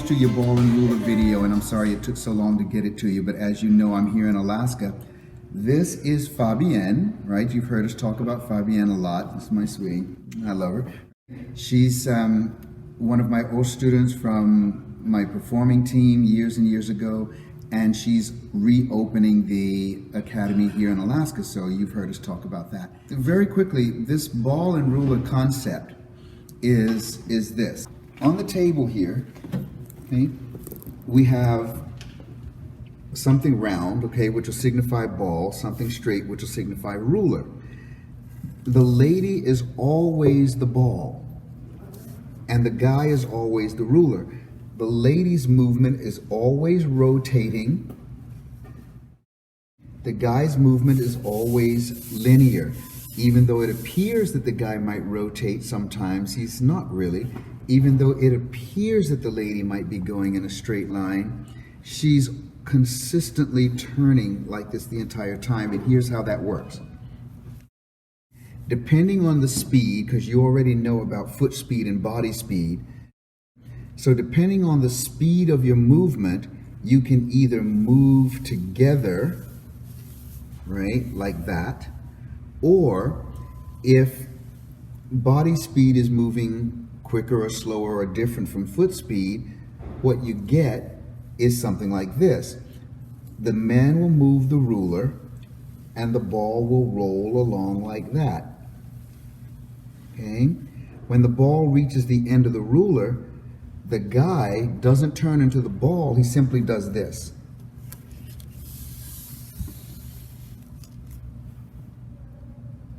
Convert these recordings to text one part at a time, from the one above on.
to your ball and ruler video, and I'm sorry it took so long to get it to you, but as you know, I'm here in Alaska. This is Fabienne, right? You've heard us talk about Fabienne a lot. This is my sweetie. I love her. She's one of my old students from my performing team years and years ago, and she's reopening the academy here in Alaska, so you've heard us talk about that. Very quickly, this ball and ruler concept is this. On the table here, okay, we have something round, okay, which will signify ball, something straight, which will signify ruler. The lady is always the ball, and the guy is always the ruler. The lady's movement is always rotating. The guy's movement is always linear. Even though it appears that the guy might rotate sometimes, he's not really. Even though it appears that the lady might be going in a straight line, she's consistently turning like this the entire time, and here's how that works. Depending on the speed, because you already know about foot speed and body speed, so depending on the speed of your movement, you can either move together, right, like that, or if body speed is moving quicker or slower or different from foot speed, what you get is something like this. The man will move the ruler and the ball will roll along like that. Okay? When the ball reaches the end of the ruler, the guy doesn't turn into the ball, he simply does this.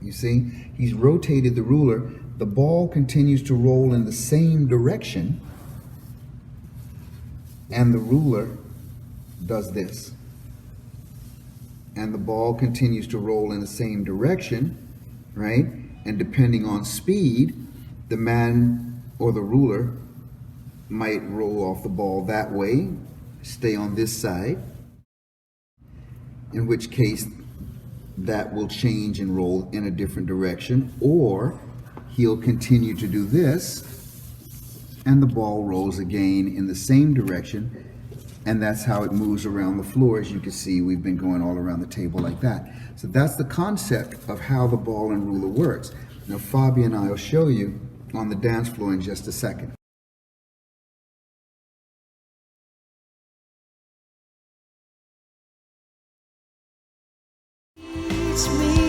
You see, he's rotated the ruler. The ball continues to roll in the same direction, and the ruler does this. And the ball continues to roll in the same direction, right? And depending on speed, the man or the ruler might roll off the ball that way, stay on this side, in which case that will change and roll in a different direction, or he'll continue to do this and the ball rolls again in the same direction, and that's how it moves around the floor. As you can see, we've been going all around the table like that. So that's the concept of how the ball and ruler works. Now Fabi and I will show you on the dance floor in just a second. Teach me